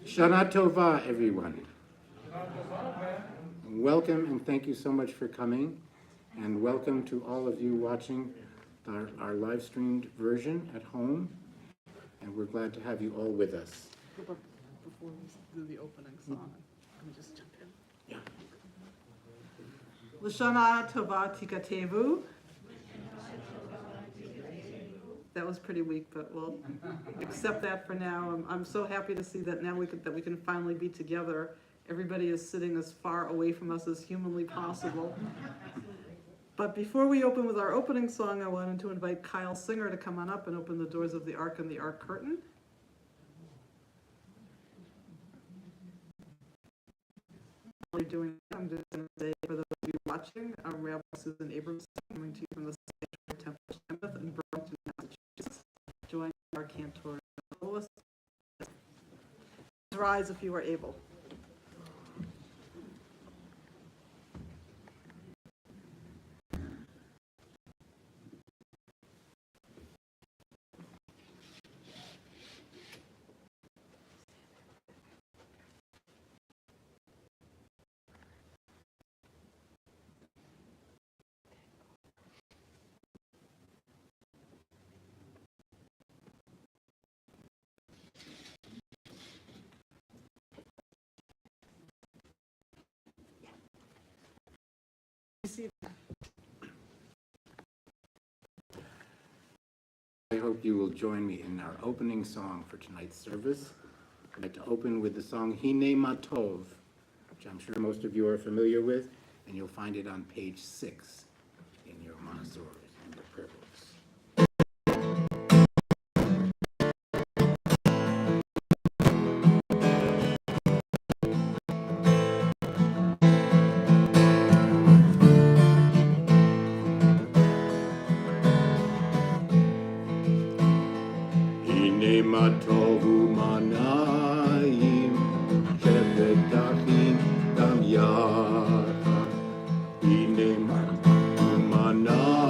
Shana Tova, everyone. Welcome and thank you so much for coming. And welcome to all of you watching our live streamed version at home. And we're glad to have you all with us. Before we do the opening song, let me just jump in. Yeah. L'shana Tova Tikatevu. That was pretty weak, but we'll accept that for now. I'm so happy to see that now we can finally be together. Everybody is sitting as far away from us as humanly possible. But before we open with our opening song, I wanted to invite Kyle Singer to come on up and open the doors of the Ark and the Ark curtain. While you're doing that, I'm just going to say for those of you watching, I'm Rabbi Susan Abramson, coming to you from the Sanctuary Temple of Emeth in Burlington, Massachusetts, joining our Cantorial Soloist. Rise if you are able. I hope you will join me in our opening song for tonight's service. I'd like to open with the song Hine Matov, which I'm sure most of you are familiar with, and you'll find it on page 6 in your Montessori and the prayer books. Matov u'manayim shevet achim gam yachad. Hine matov u'manayim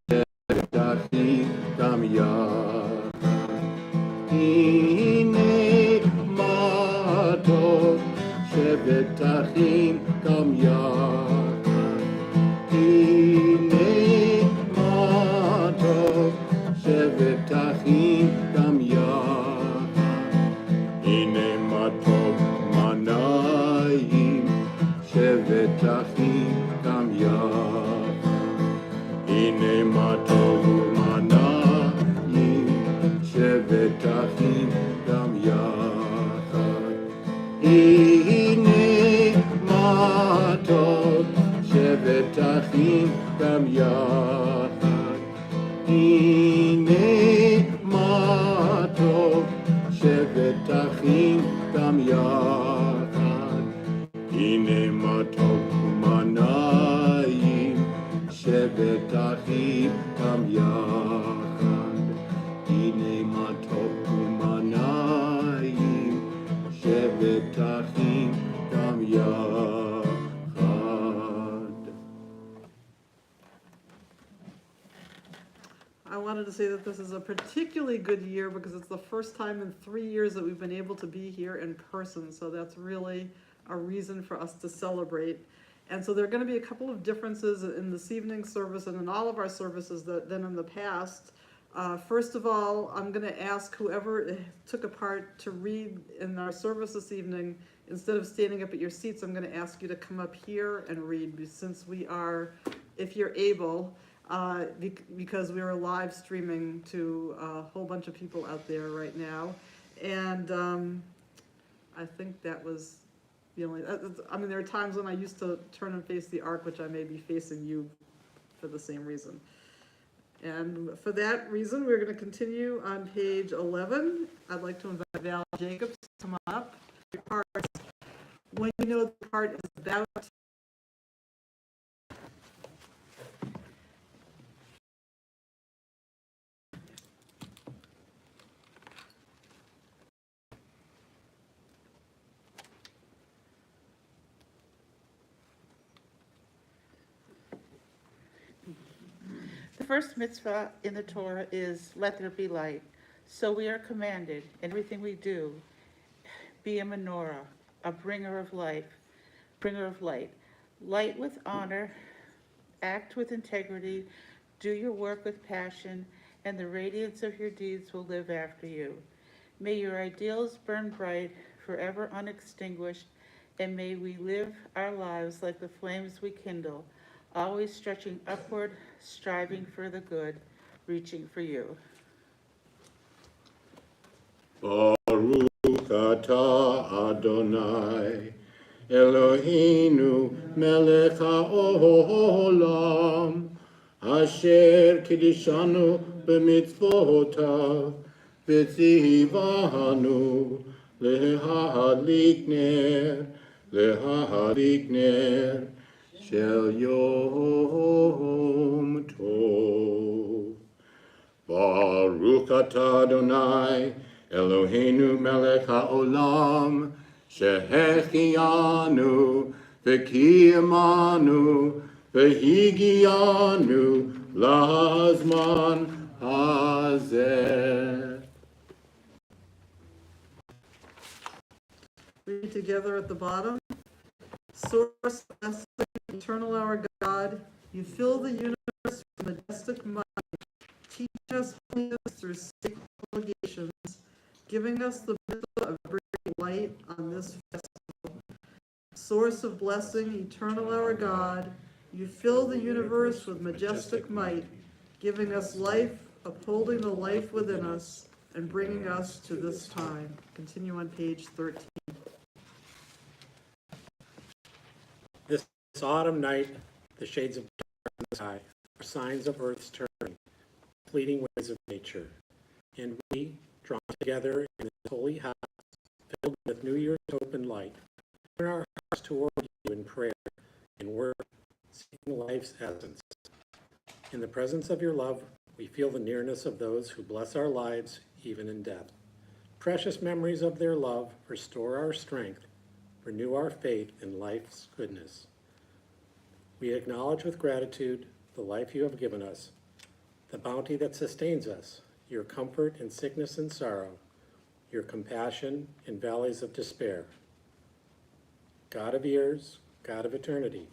shevet achim gam yachad. Hine matov shevet achim gam yachad. Hine matov shevet achim gam yachad. Hine matov manayim shevet achim gam yachad. Hine matov manayim shevet achim gam yachad. Hine matov shevet achim gam yachad. Hine matov shevet achim gam yachad. Hine matov u'manayim shevet achim gam yachad. Hine matov u'manayim shevet achim gam yachad. I wanted to say that this is a particularly good year because it's the first time in 3 years that we've been able to be here in person. So that's really a reason for us to celebrate. And so there are going to be a couple of differences in this evening's service and in all of our services than in the past. First of all, I'm going to ask whoever took a part to read in our service this evening, instead of standing up at your seats, I'm going to ask you to come up here and read, since we are, if you're able, because we are live streaming to a whole bunch of people out there right now. And I think that was the only, I mean, there are times when I used to turn and face the Ark, which I may be facing you for the same reason. And for that reason, we're going to continue on page 11. I'd like to invite Val Jacobs to come up. When you know the part is about The first mitzvah in the Torah is, let there be light. So we are commanded in everything we do, be a menorah, a bringer of light. Light with honor, act with integrity, do your work with passion, and the radiance of your deeds will live after you. May your ideals burn bright, forever unextinguished, and may we live our lives like the flames we kindle, always stretching upward, striving for the good, reaching for you. Baruch atah Adonai, Eloheinu melech haolam, asher kiddushanu b'mitzvotav, v'tzivanu lehadlik ner shel yom tov. Baruch atah Adonai, Eloheinu melech haolam, shehechianu v'kiyamanu v'higianu lazman hazeh. Read together at the bottom. Source, blessing, eternal our God, you fill the universe with majestic might. Teach us holiness through sacred obligations, giving us the mitzvah of bringing light on this festival. Source of blessing, eternal our God, you fill the universe with majestic might, giving us life, upholding the life within us, and bringing us to this time. Continue on page 13. This autumn night, the shades of dark in the sky are signs of Earth's turning, fleeting ways of nature. And we, drawn together in this holy house, filled with New Year's hope and light, turn our hearts toward you in prayer and work, seeking life's essence. In the presence of your love, we feel the nearness of those who bless our lives even in death. Precious memories of their love restore our strength, renew our faith in life's goodness. We acknowledge with gratitude the life you have given us, the bounty that sustains us, your comfort in sickness and sorrow, your compassion in valleys of despair. God of years, God of eternity,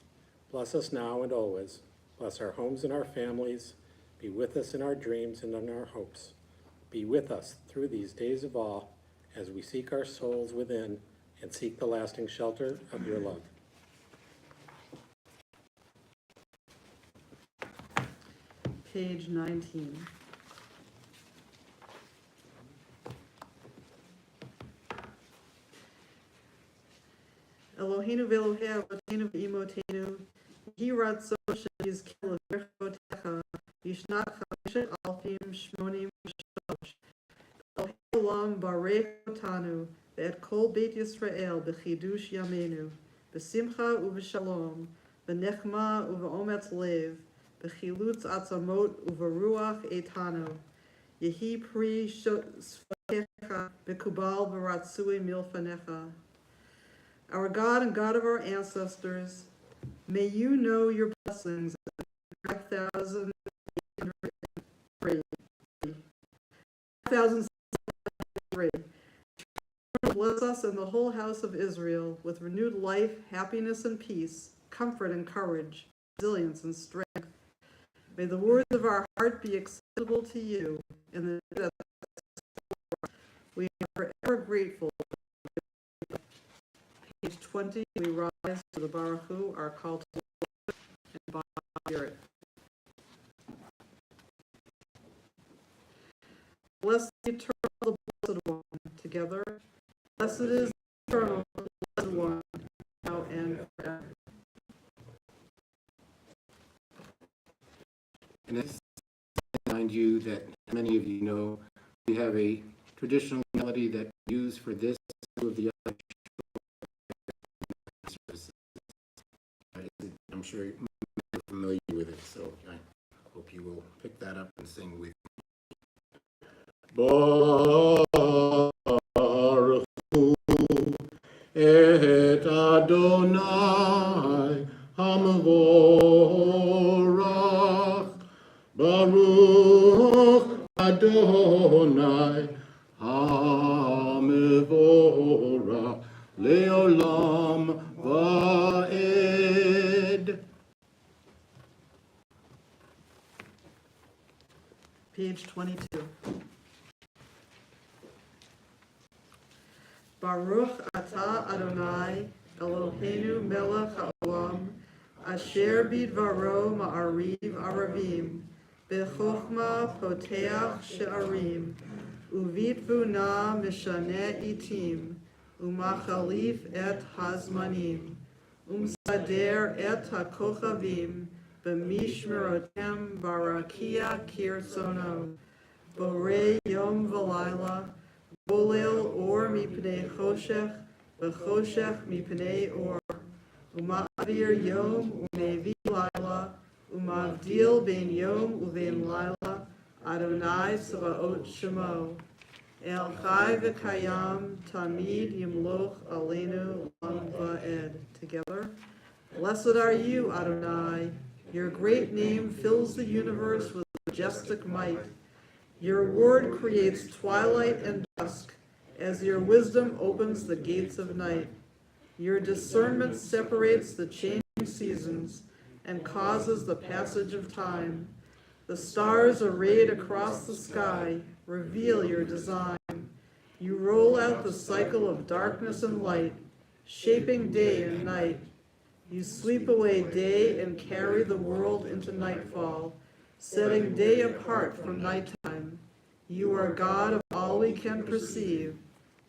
bless us now and always. Bless our homes and our families. Be with us in our dreams and in our hopes. Be with us through these days of awe as we seek our souls within and seek the lasting shelter of your love. Page 19. Eloheinu ve'Elohei Avotenu ve'imotenu, Yehi ratzo shenizkeh leverchotecha, Yishnat chameshet alfim shmonim v'shalosh. Elohei olam barech otanu, ve'et kol beit Yisrael b'chidush yameinu, b'simcha u'v'shalom, b'nechma u'v'ometz lev, b'chilutz atzamot u'v'ruach etanu. Yehi pri svatecha b'kubal v'ratzui milfanecha. Our God and God of our ancestors, may you know your blessings 5,803. 5,703. Bless us and the whole house of Israel with renewed life, happiness and peace, comfort and courage, resilience and strength. May the words of our heart be acceptable to you, and the day that we are forever grateful. Page 20, we rise to the Baruch Hu, our call to worship and by spirit. Bless the eternal, the blessed one, together. Blessed is the eternal, the blessed one, now and forever. And I remind you that many of you know we have a traditional melody that we use for this of the other services. I'm sure you're familiar with it, so I hope you will pick that up and sing with me. Baruch Hu et Adonai Hamavorach. Baruch Adonai המבורך לעולם ועד. Page 22. Baruch atah Adonai Eloheinu melech haolam asher bidvaro ma'ariv aravim bechokma poteach she'arim uvitvuna mishaneh itim umachalif et hazmanim umsader et hakochavim b'mishmerotem barakia kirsono borei yom v'layla Bolel or mipnei choshech, v'choshech mipnei or. Uma'avir yom u'mevi laila, umavdil ben yom u'ven laila, Adonai Tzvaot Shemo. El chai v'kayam tamid yimloch aleinu lam va'ed. Together. Blessed are you, Adonai. Your great name fills the universe with majestic might. Your word creates twilight and dusk, as your wisdom opens the gates of night. Your discernment separates the changing seasons and causes the passage of time. The stars arrayed across the sky reveal your design. You roll out the cycle of darkness and light, shaping day and night. You sweep away day and carry the world into nightfall, setting day apart from nighttime. You are God of all we can perceive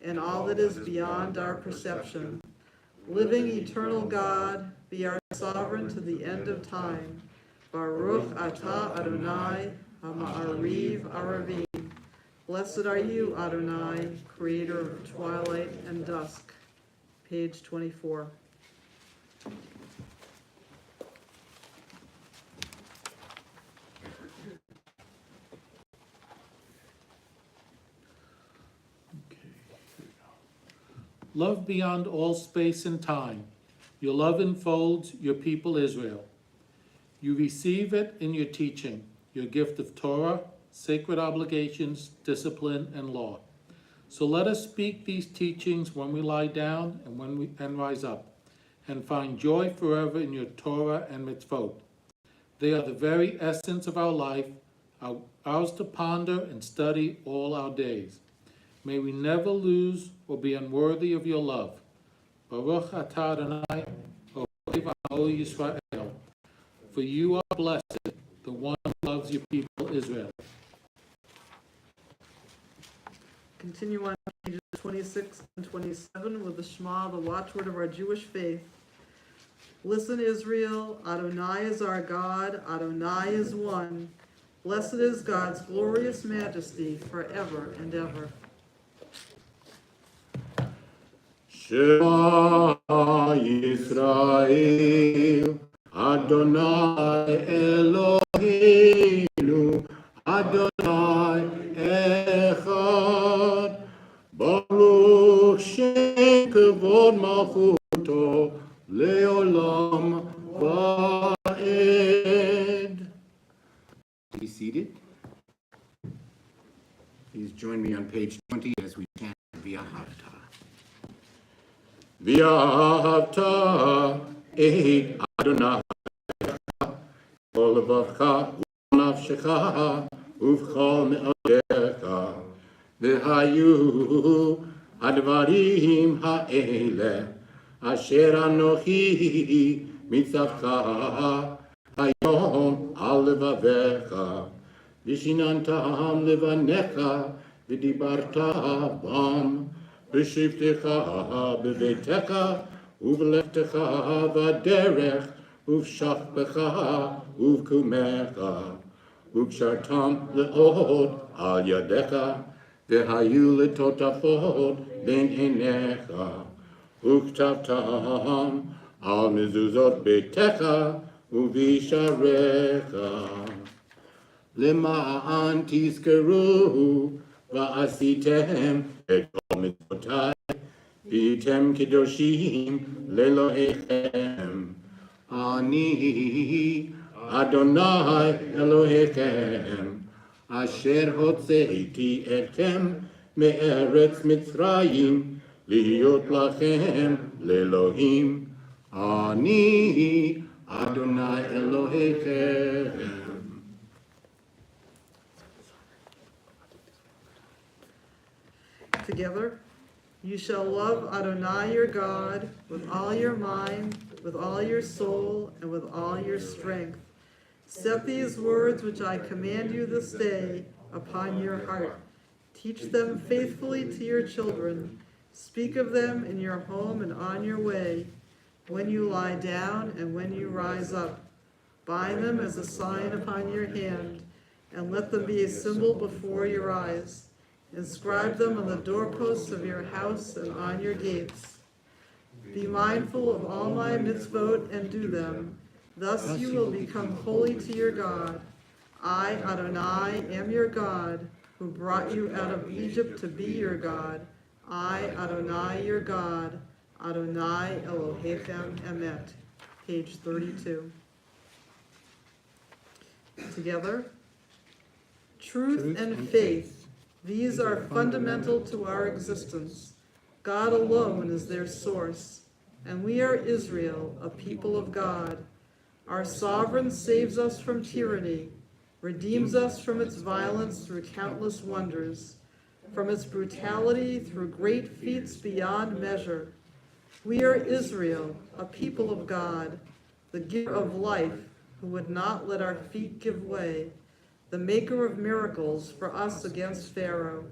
and all that is beyond our perception. Living eternal God, be our sovereign to the end of time. Baruch atah Adonai ha'ma'ariv aravim. Blessed are you, Adonai, creator of twilight and dusk. Page 24. Love beyond all space and time. Your love enfolds your people Israel. You receive it in your teaching, your gift of Torah, sacred obligations, discipline, and law. So let us speak these teachings when we lie down and when we rise up, and find joy forever in your Torah and mitzvot. They are the very essence of our life, ours to ponder and study all our days. May we never lose or be unworthy of your love. Baruch atah Adonai, Ohev Yisrael. For you are blessed, the one who loves your people Israel. Continue on pages 26 and 27 with the Shema, the watchword of our Jewish faith. Listen, Israel, Adonai is our God, Adonai is one. Blessed is God's glorious majesty forever and ever. Shema Yisrael, Adonai Eloheinu, Adonai Echad, Baruch Shem Kavod Malchuto, Leolam Va'ed. Be seated. Please join me on page 20 as we chant V'ahavta. V'ahavta et Adonai kol levacha u'nafshecha u'v'chol me'odecha v'hayu advarim ha'eleh asher anochi mitzavcha hayom al levavecha v'shinantam levanecha v'dibarta bam B'shivtecha b'veitecha u'v'lechtecha v'derech u'v'shachbecha u'v'kumecha u'kshartam le'od al yadecha v'hayu letotafot ben einecha u'ktavtam al mezuzot beitecha u'v'isharecha למען תזכרו ועשיתם את כל מצוותיי, והייתם קדושים לאלוהיכם. אני אדוני אלוהיכם, אשר הוצאתי אתכם מארץ מצרים, להיות לכם לאלוהים. אני אדוני אלוהיכם. Together, you shall love Adonai your God with all your mind, with all your soul, and with all your strength. Set these words which I command you this day upon your heart. Teach them faithfully to your children. Speak of them in your home and on your way, when you lie down and when you rise up. Bind them as a sign upon your hand, and let them be a symbol before your eyes. Inscribe them on the doorposts of your house and on your gates. Be mindful of all my mitzvot and do them. Thus you will become holy to your God. I, Adonai, am your God, who brought you out of Egypt to be your God. I, Adonai, your God, Adonai Elohechem Emeth. Page 32. Together, truth and faith. These are fundamental to our existence. God alone is their source, and we are Israel, a people of God. Our sovereign saves us from tyranny, redeems us from its violence through countless wonders, from its brutality through great feats beyond measure. We are Israel, a people of God, the giver of life, who would not let our feet give way, the maker of miracles for us against Pharaoh,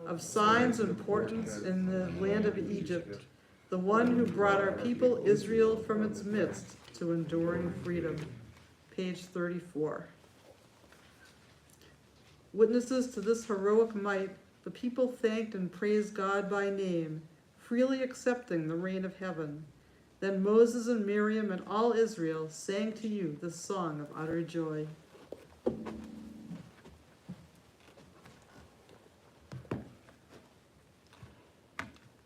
of signs and portents in the land of Egypt, the one who brought our people Israel from its midst to enduring freedom. Page 34. Witnesses to this heroic might, the people thanked and praised God by name, freely accepting the reign of heaven. Then Moses and Miriam and all Israel sang to you the song of utter joy.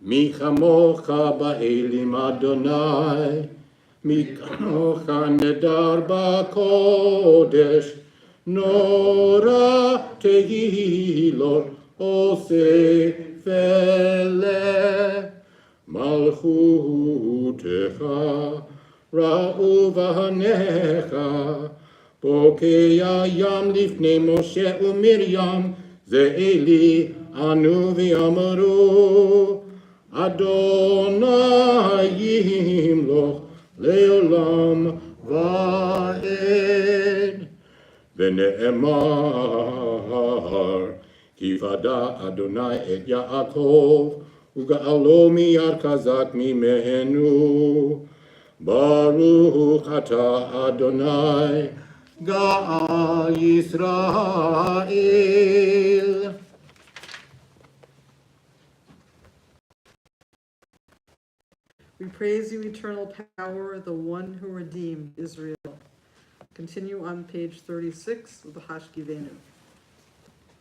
מי כמוך באלים אדוני, מי כמוך נדר בקודש, נורא תהילות עושה פלא. מלכותך ראו בניך, בוקע ים לפני משה ומרים, זה אלי אנו ואמרו, אדוני ימלוך לעולם ועד. ונאמר, כי פדה אדוני את יעקב, וגאלו מיד חזק ממנו. ברוך אתה אדוני, גאל ישראל. We praise you, eternal power, the one who redeemed Israel. Continue on page 36 of the Hashkivenu,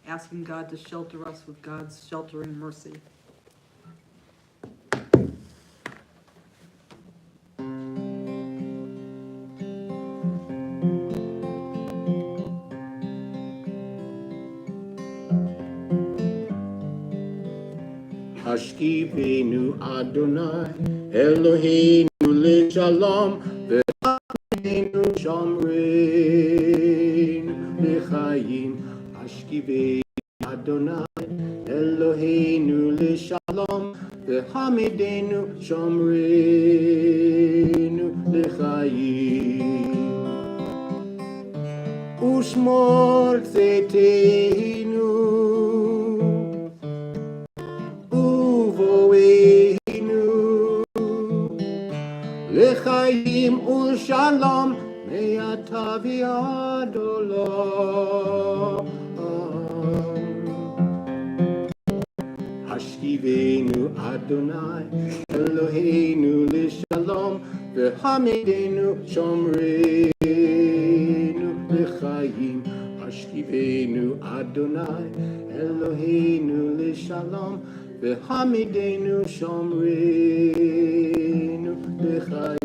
asking God to shelter us with God's sheltering mercy. השכיבנו אדוני אלוהינו לשלום ועמנו שומרנו לחיים. השכיבנו אדוני אלוהינו לשלום ועמדנו שומרנו לחיים. ושמור צאתנו לחיים ולשלום מעתה ועד עולם. השכיבנו אדוני אלוהינו לשלום והעמדנו שומרנו לחיים. השכיבנו אדוני אלוהינו לשלום והעמדנו שומרנו לחיים.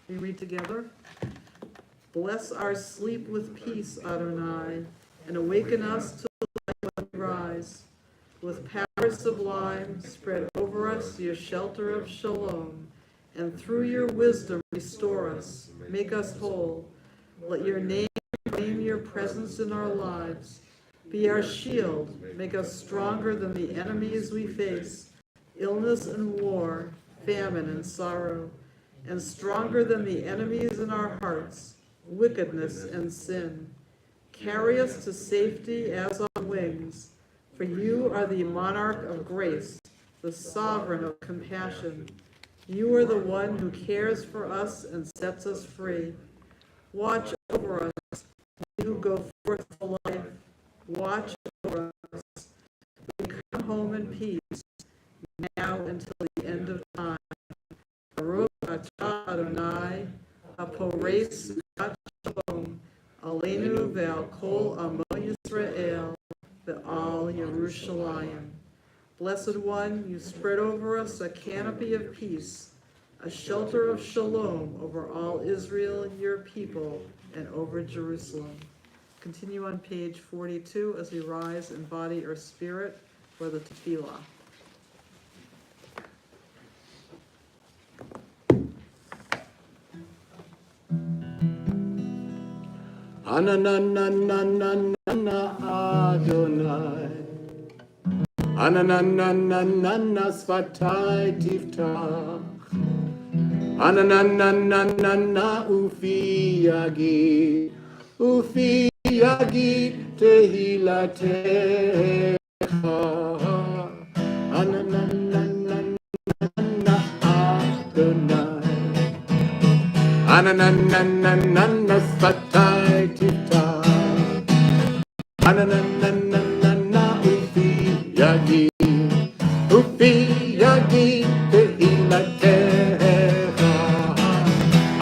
We read together. Bless our sleep with peace, Adonai, and awaken us to life when we rise. With power sublime, spread over us your shelter of shalom, and through your wisdom restore us, make us whole. Let your name proclaim your presence in our lives. Be our shield, make us stronger than the enemies we face, illness and war, famine and sorrow, and stronger than the enemies in our hearts, wickedness and sin. Carry us to safety as on wings, for you are the monarch of grace, the sovereign of compassion. You are the one who cares for us and sets us free. Watch over us, you who go forth to life. Watch over us. We come home in peace, now until the end of time. Baruch atah Adonai, haporeis kat shalom, aleinu ve'al kol amo Yisrael, ve'al Yerushalayim. Blessed One, you spread over us a canopy of peace, a shelter of shalom over all Israel, your people, and over Jerusalem. Continue on page 42 as we rise in body or spirit for the tefillah. Anananananana Adonai. Anananananana Sfatai Tiftach. Anananananana Ufi Yagi. Ufi Yagi Tehilatecha. Ananananana Adonai. Ananananana Sfatai Tiftach. Ananananana Ufi Yagi. Ufi Yagi Tehilatecha.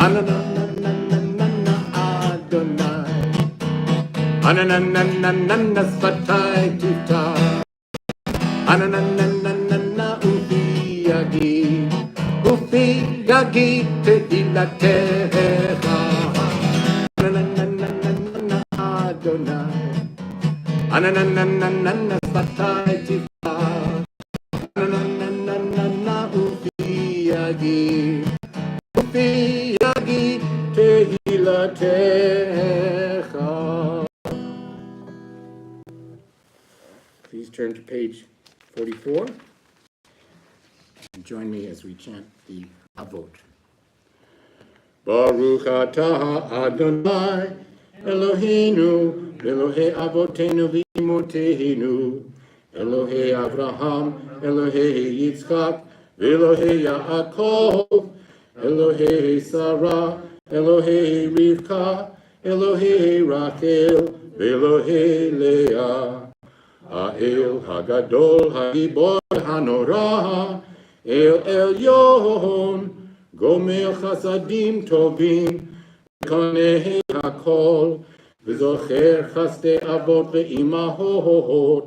Ananananana Adonai. Ananananana Sfatai Tiftach. Ananananana Ufi Yagi. Ufi Yagi Tehilatecha. Ananananana Adonai. Ananananana Sfatai Tiftach. Ananananana Ufi Yagi. Ufi Yagi Tehilatecha. Please turn to page 44 and join me as we chant the Avot. Baruch atah Adonai Eloheinu Elohei Avotenu v'Imotenu Elohei Avraham Elohei Yitzchak Elohei Yaakov Elohei Sarah Elohei Rivka Elohei Rachel Elohei Leah Ha'el Hagadol Ha'gibor Hanora El Elyon Gomer Chasadim Tovim Konei Hakol V'zocher Chaste Avot Ve'imahot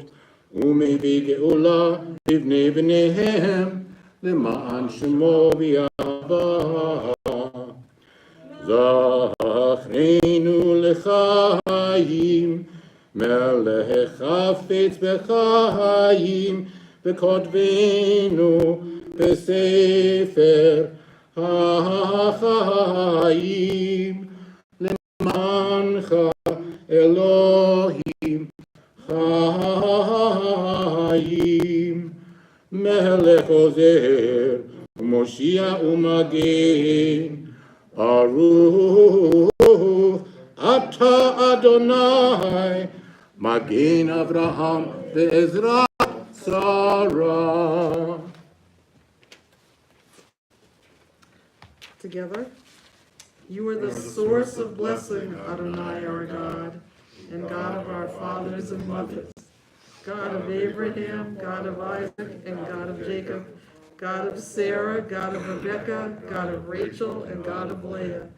Umevi Geula Bivnei B'neihem L'ma'an Shemo V'yahava Zachreinu L'chaim Melech Chafetz B'chaim V'kotvenu B'sefer HaChaim L'mancha Elohim Chaim Melech Ozer Moshiach Umagen Baruch Atah Adonai Magen Avraham Ve'ezrat Sarah. Together. You are the source of blessing, Adonai our God, and God of our fathers and mothers, God of Abraham, God of Isaac, and God of Jacob, God of Sarah, God of Rebekah, God of Rachel, and God of Leah.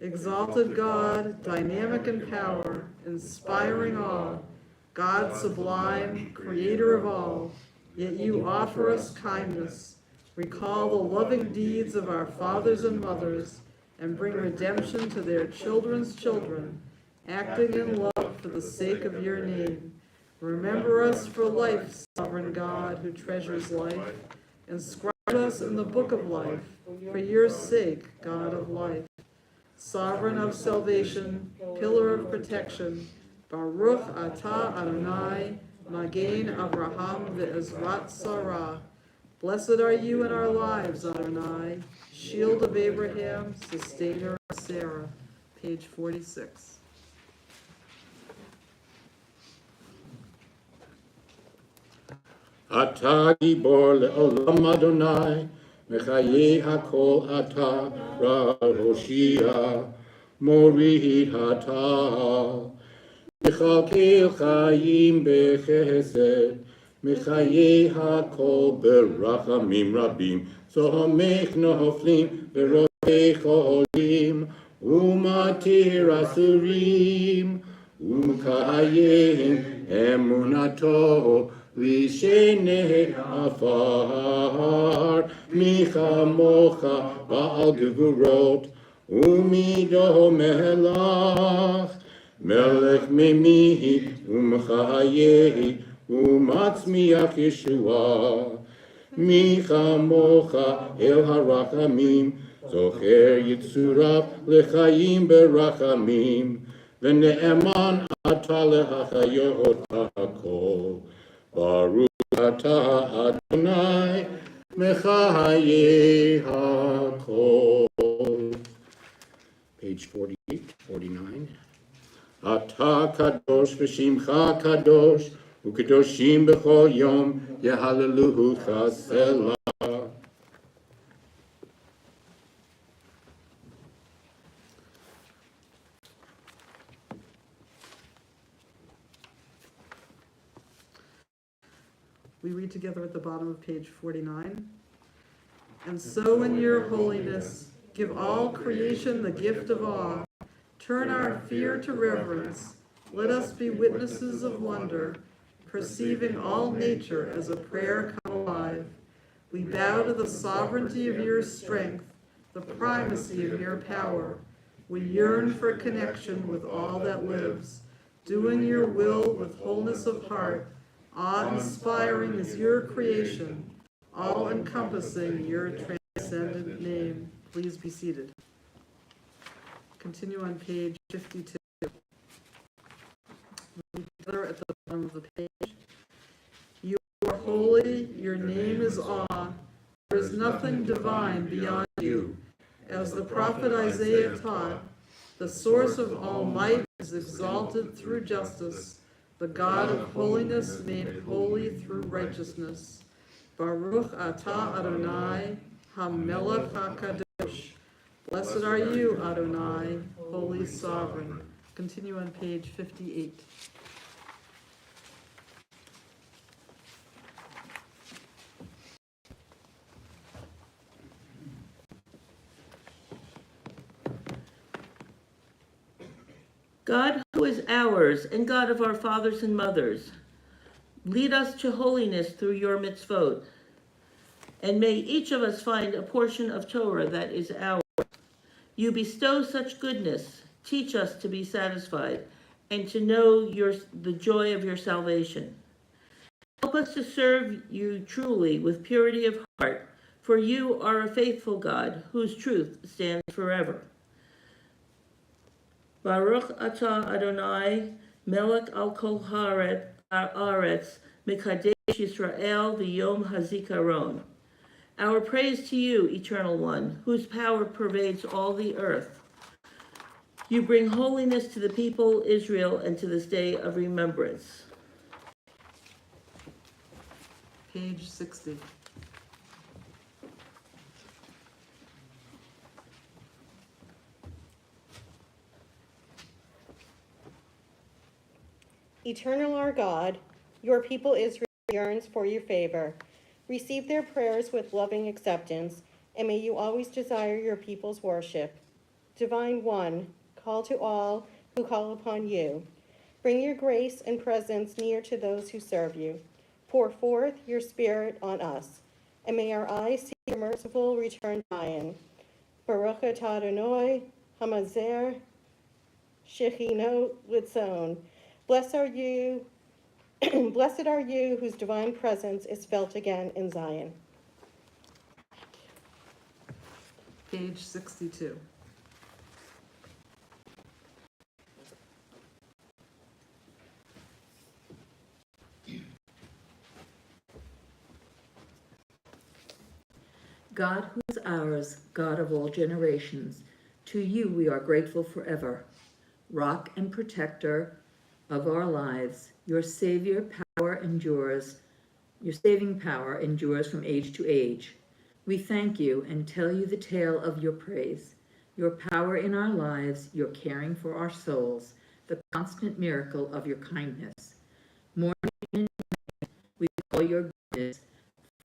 Exalted God, dynamic in power, inspiring all, God sublime, creator of all, yet you offer us kindness. Recall the loving deeds of our fathers and mothers, and bring redemption to their children's children, acting in love for the sake of your name. Remember us for life, sovereign God, who treasures life. Inscribe us in the book of life, for your sake, God of life. Sovereign of salvation, pillar of protection, Baruch atah Adonai, Magen Avraham ve'ezrat Sarah. Blessed are you in our lives, Adonai, shield of Abraham, sustainer of Sarah. Page 46. אתה גיבור לעולם אדוני, מחיי הכל אתה ראשיה, מוריד אתה. מחכה חיים בחסד, מחיי הכל ברחמים רבים, סומך נופלים ורופא חולים, ומתיר אסורים, ומקיים אמונתו לשני עפר, מי כמוך בעל גבורות, ומידו מלך, מלך ממי ומחיי, ומצמיח ישועה. מי כמוך אל הרחמים, זוכר יצוריו לחיים ברחמים, ונאמן אתה להחיות הכל. ברוך אתה אדוני מחיי הכל. Page 48, 49. אתה קדוש ושמך קדוש, וקדושים בכל יום יהללוך סלה. We read together at the bottom of page 49. And so in your holiness, give all creation the gift of awe. Turn our fear to reverence. Let us be witnesses of wonder, perceiving all nature as a prayer come alive. We bow to the sovereignty of your strength, the primacy of your power. We yearn for connection with all that lives, doing your will with wholeness of heart. Awe-inspiring is your creation, all-encompassing your transcendent name. Please be seated. Continue on page 52. Together at the bottom of the page. You are holy, your name is awe. There is nothing divine beyond you. As the prophet Isaiah taught, the source of all might is exalted through justice, the God of holiness made holy through righteousness. Baruch atah Adonai, HaMelech HaKadosh. Blessed are you, Adonai, holy sovereign. Continue on page 58. God who is ours and God of our fathers and mothers, lead us to holiness through your mitzvot, and may each of us find a portion of Torah that is ours. You bestow such goodness, teach us to be satisfied, and to know the joy of your salvation. Help us to serve you truly with purity of heart, for you are a faithful God whose truth stands forever. Baruch atah Adonai, Melech al kol haaretz, Mekadesh Yisrael v'yom hazikaron. Our praise to you, Eternal One, whose power pervades all the earth. You bring holiness to the people Israel and to this day of remembrance. Page 60. Eternal our God, your people Israel yearns for your favor. Receive their prayers with loving acceptance, and may you always desire your people's worship. Divine One, call to all who call upon you. Bring your grace and presence near to those who serve you. Pour forth your spirit on us, and may our eyes see your merciful return, Zion. Baruch atah Adonai Hamazer Shechino Litzon. Blessed are you whose divine presence is felt again in Zion. Page 62. God who is ours, God of all generations, to you we are grateful forever. Rock and protector of our lives, your saving power endures from age to age. We thank you and tell you the tale of your praise, your power in our lives, your caring for our souls, the constant miracle of your kindness. Morning and night we call your goodness,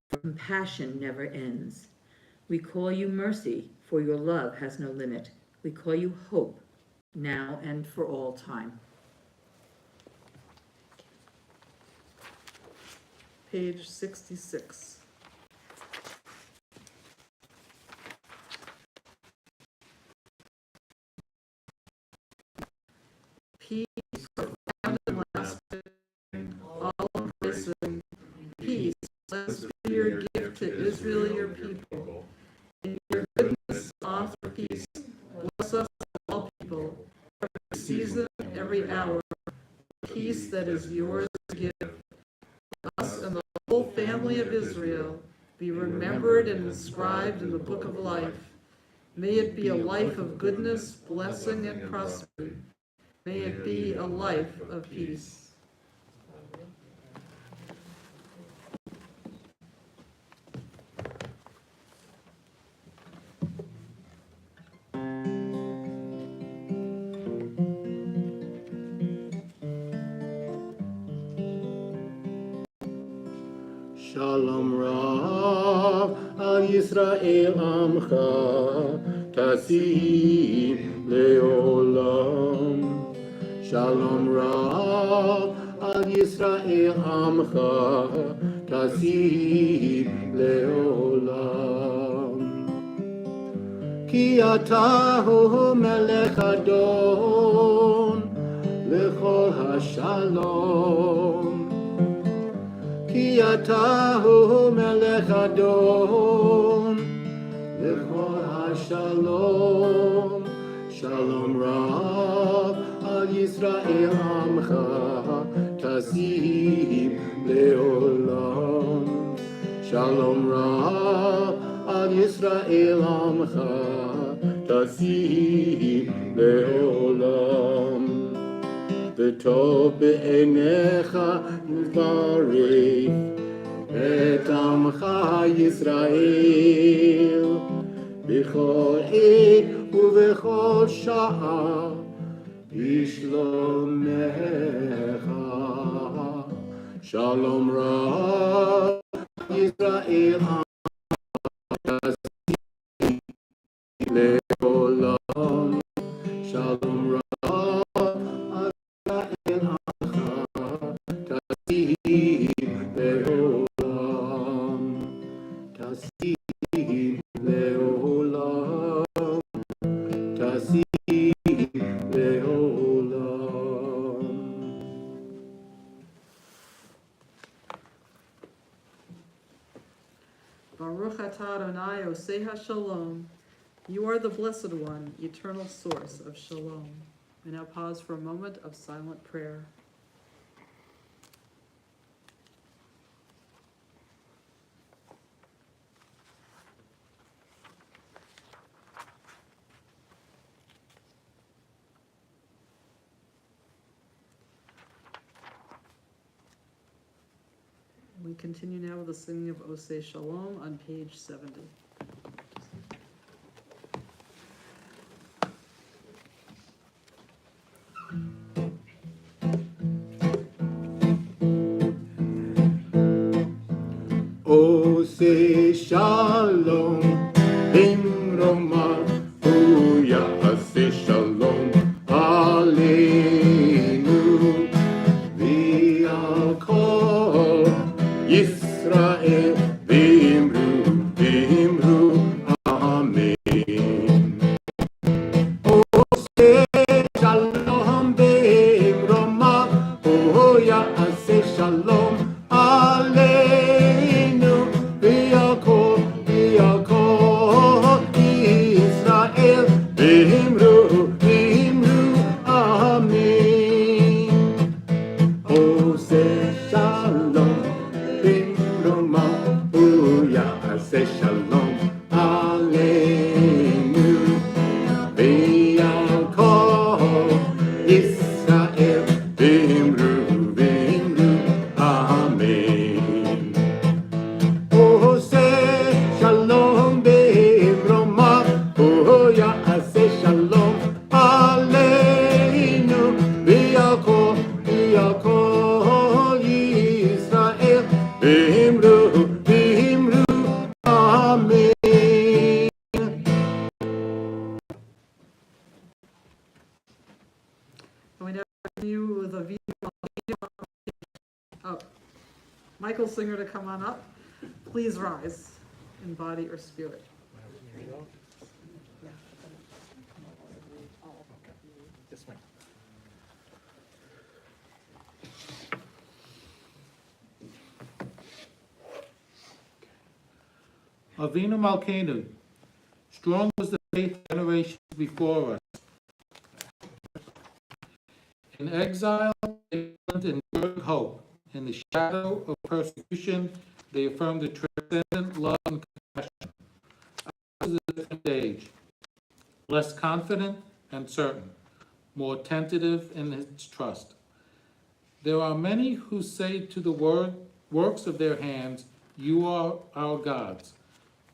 for compassion never ends. We call you mercy, for your love has no limit. We call you hope, now and for all time. Page 66. Peace found and lasting, all embracing. Peace, blessed be your gift to Israel, your people. In your goodness, offer peace. Bless us, all people, every season, every hour. Peace that is yours to give. Us and the whole family of Israel be remembered and inscribed in the book of life. May it be a life of goodness, blessing, and prosperity. May it be a life of peace. Shalom Rav al Yisrael Amcha Tasim Leolam. Shalom Rav al Yisrael Amcha Tasim Leolam. Ki atahu melech adon lechol hashalom. Ki atahu melech adon lechol hashalom. Shalom Rav al Yisrael amcha tasim leolam. Shalom Rav al Yisrael amcha tasim leolam. V'tov be'enecha uvarech et amcha Yisrael b'chol עת ובכל שעה בשלומך. Shalom Rav Yisrael tasim leolam. Shalom Rav Baruch atah Adonai Osei HaShalom. You are the Blessed One, eternal source of Shalom. We now pause for a moment of silent prayer. We continue now with the singing of Osei Shalom on page 70. Osei Shalom Bimroma Hu Ya'aseh Shalom Aleinu V'al Kol Yisrael V'imru Amen. Amen. Oh, say shalom be'imroma, oh, ya'aseh shalom aleinu, v'yakol Yisrael, v'imru, amen. And we now continue with a Michael Singer to come on up. Please rise in body or spirit. Avinu Malkeinu, strong was the faith generations before us. In exile, they endured hope. In the shadow of persecution, they affirmed the transcendent love and compassion. Ours is a different age, less confident and certain, more tentative in its trust. There are many who say to the works of their hands, "You are our gods."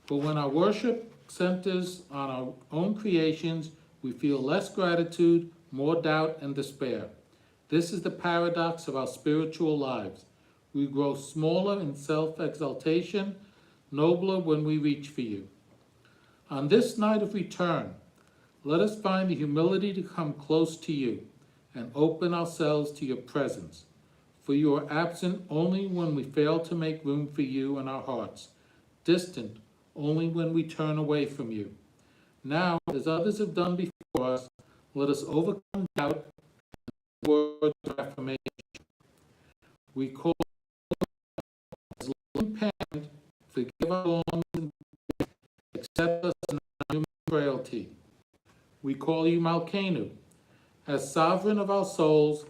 But when our worship centers on our own creations, we feel less gratitude, more doubt, and despair. This is the paradox of our spiritual lives. We grow smaller in self-exaltation, nobler when we reach for you. On this night of return, let us find the humility to come close to you and open ourselves to your presence. For you are absent only when we fail to make room for you in our hearts, distant only when we turn away from you. Now, as others have done before us, let us overcome doubt and words of affirmation. We call as loving parent, forgive our wrongs and accept us in our human frailty. We call you Malkeinu. As sovereign of our souls,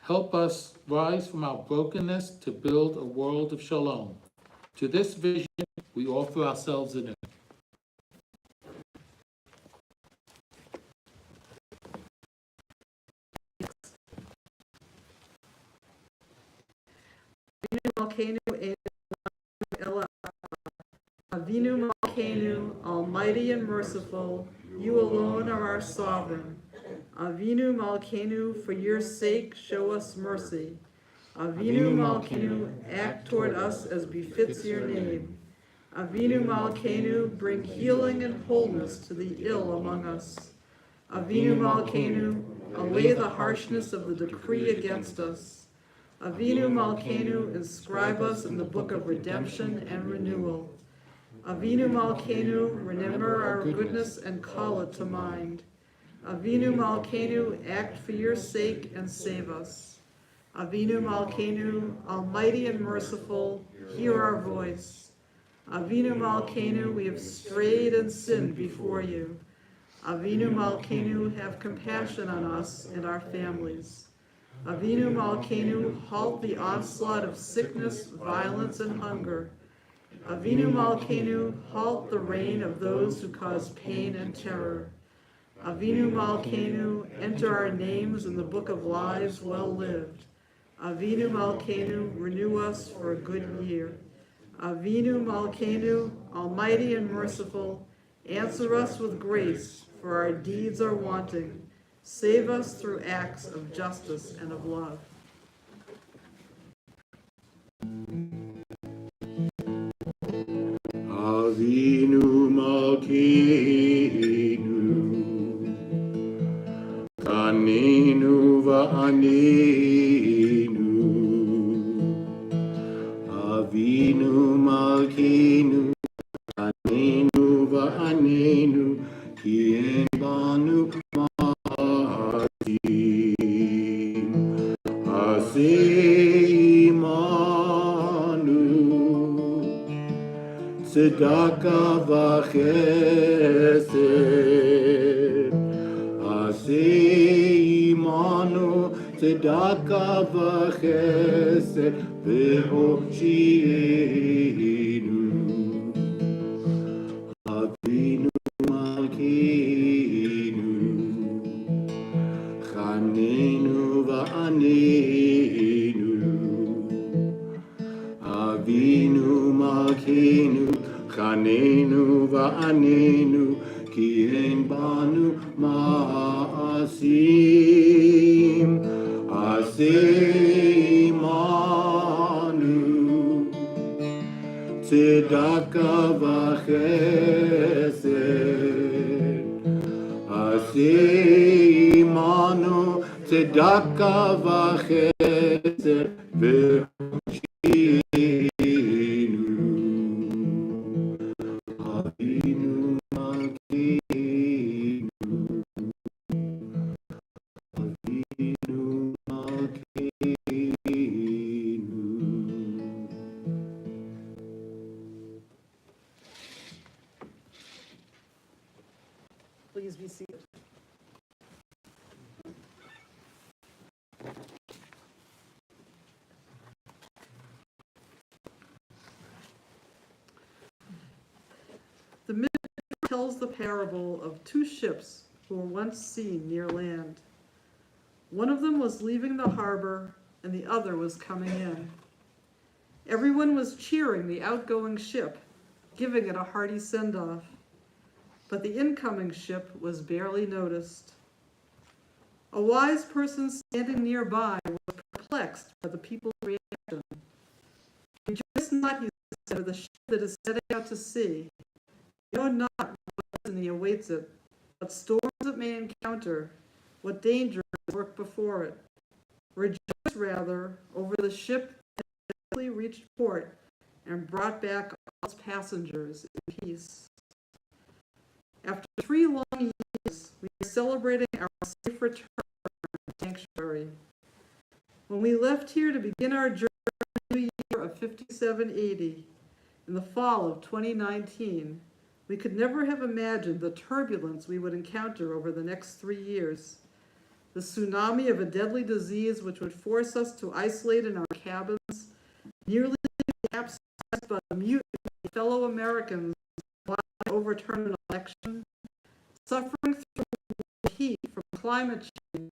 help us rise from our brokenness to build a world of shalom. To this vision, we offer ourselves anew. Avinu Malkeinu, almighty and merciful, you alone are our sovereign. Avinu Malkeinu, for your sake, show us mercy. Avinu Malkeinu, act toward us as befits your name. Avinu Malkeinu, bring healing and wholeness to the ill among us. Avinu Malkeinu, allay the harshness of the decree against us. Avinu Malkeinu, inscribe us in the book of redemption and renewal. Avinu Malkeinu, remember our goodness and call it to mind. Avinu Malkeinu, act for your sake and save us. Avinu Malkeinu, almighty and merciful, hear our voice. Avinu Malkeinu, we have strayed and sinned before you. Avinu Malkeinu, have compassion on us and our families. Avinu Malkeinu, halt the onslaught of sickness, violence, and hunger. Avinu Malkeinu, halt the reign of those who cause pain and terror. Avinu Malkeinu, enter our names in the book of lives well lived. Avinu Malkeinu, renew us for a good year. Avinu Malkeinu, almighty and merciful, answer us with grace, for our deeds are wanting. Save us through acts of justice and of love. Avinu Malkeinu, Kanenu va'anenu. Avinu Malkeinu, Kanenu va'anenu, ki en banu ma'atim. Aseh imanu, tzedakah v'chesed. Aseh imanu, tzedakah v'chesed, v'hoshienu. Avinu Malkeinu, Chanenu va'anenu. Avinu Malkeinu, Chanenu Va'anenu, Ki Ein Banu Ma'asim, Aseh Imanu, Tzedaka V'Chesed, Aseh Imanu, Tzedaka V'Chesed, V'Hoshinu, Avinu Malkeinu, Avinu Malkeinu. Please be seated. The Midrash tells the parable of two ships who were once seen near land. One of them was leaving the harbor, and the other was coming in. Everyone was cheering the outgoing ship, giving it a hearty send-off. But the incoming ship was barely noticed. A wise person standing nearby was perplexed by the people's reaction. Rejoice not, he said, for the ship that is setting out to sea. You know not what destiny awaits it, what storms it may encounter, what dangers lurk before it. Rejoice rather over the ship that safely reached port and brought back all its passengers in peace. After 3 long years, we are celebrating our safe return to the sanctuary. When we left here to begin our journey in the new year of 5780, in the fall of 2019, we could never have imagined the turbulence we would encounter over the next 3 years. The tsunami of a deadly disease which would force us to isolate in our cabins, nearly capsized by the mutiny of fellow Americans who wanted to overturn an election, suffering through the heat from climate change,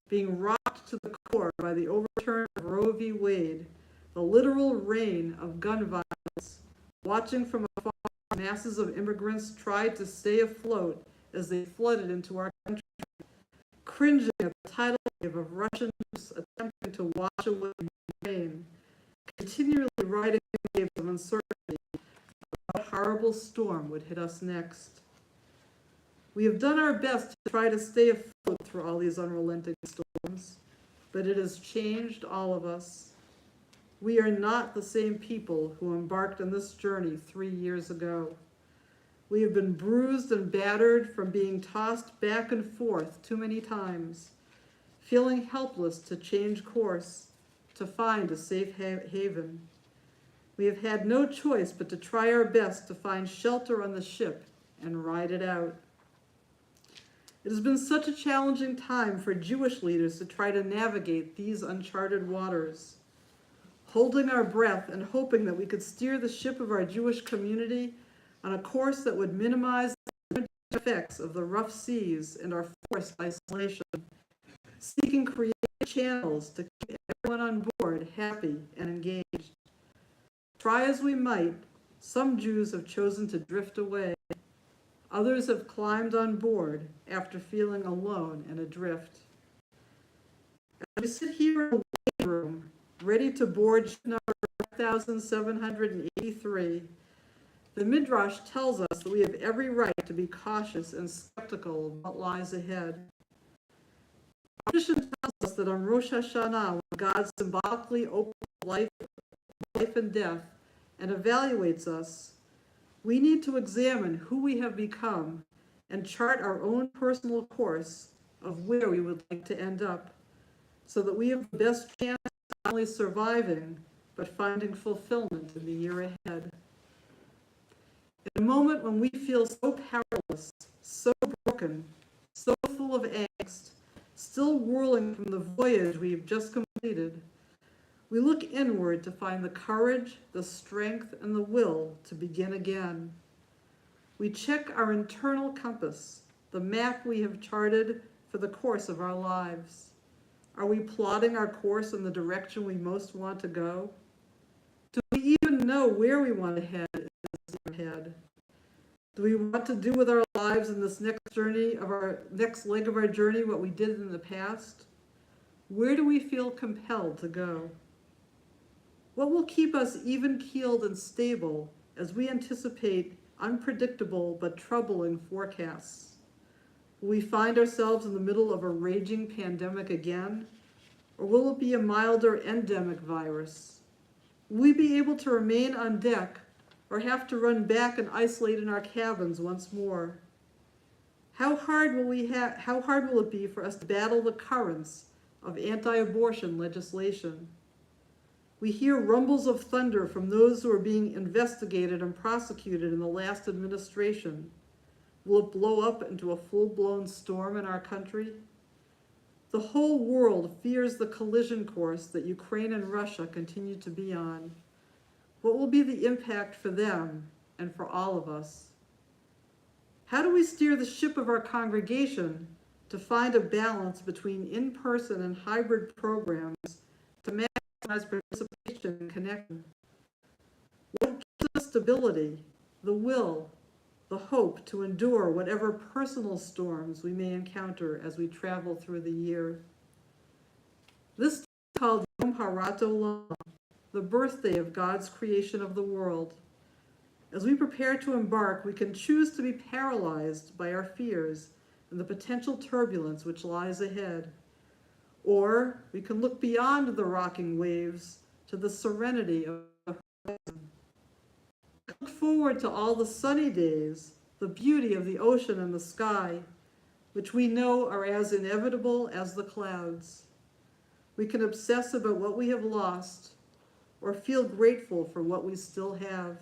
being rocked to the core by the overturn of Roe v. Wade, the literal reign of gun violence, watching from afar masses of immigrants tried to stay afloat as they flooded into our country, cringing at the tidal wave of Russian troops attempting to wash away Ukraine, continually riding waves of uncertainty about what horrible storm would hit us next. We have done our best to try to stay afloat through all these unrelenting storms, but it has changed all of us. We are not the same people who embarked on this journey 3 years ago. We have been bruised and battered from being tossed back and forth too many times, feeling helpless to change course, to find a safe haven. We have had no choice but to try our best to find shelter on the ship and ride it out. It has been such a challenging time for Jewish leaders to try to navigate these uncharted waters, holding our breath and hoping that we could steer the ship of our Jewish community on a course that would minimize the effects of the rough seas and our forced isolation, seeking creative channels to keep everyone on board happy and engaged. Try as we might, some Jews have chosen to drift away. Others have climbed on board after feeling alone and adrift. As we sit here in the waiting room, ready to board ship number 5783, the Midrash tells us that we have every right to be cautious and skeptical of what lies ahead. Our tradition tells us that on Rosh Hashanah, when God symbolically opens life and death and evaluates us, we need to examine who we have become and chart our own personal course of where we would like to end up, so that we have the best chance of not only surviving, but finding fulfillment in the year ahead. In a moment when we feel so powerless, so broken, so full of angst, still whirling from the voyage we have just completed, we look inward to find the courage, the strength, and the will to begin again. We check our internal compass, the map we have charted for the course of our lives. Are we plotting our course in the direction we most want to go? Do we even know where we want to head in this year ahead. Do we want to do with our lives in this next leg of our journey what we did in the past? Where do we feel compelled to go? What will keep us even-keeled and stable as we anticipate unpredictable but troubling forecasts? Will we find ourselves in the middle of a raging pandemic again? Or will it be a milder endemic virus? Will we be able to remain on deck or have to run back and isolate in our cabins once more? How hard will it be for us to battle the currents of anti-abortion legislation? We hear rumbles of thunder from those who are being investigated and prosecuted in the last administration. Will it blow up into a full-blown storm in our country? The whole world fears the collision course that Ukraine and Russia continue to be on. What will be the impact for them and for all of us? How do we steer the ship of our congregation to find a balance between in-person and hybrid programs to maximize participation and connection? What gives us stability, the will, the hope to endure whatever personal storms we may encounter as we travel through the year? This is called Yom Harat Olam, the birthday of God's creation of the world. As we prepare to embark, we can choose to be paralyzed by our fears and the potential turbulence which lies ahead. Or we can look beyond the rocking waves to the serenity of the horizon. Look forward to all the sunny days, the beauty of the ocean and the sky, which we know are as inevitable as the clouds. We can obsess about what we have lost, or feel grateful for what we still have.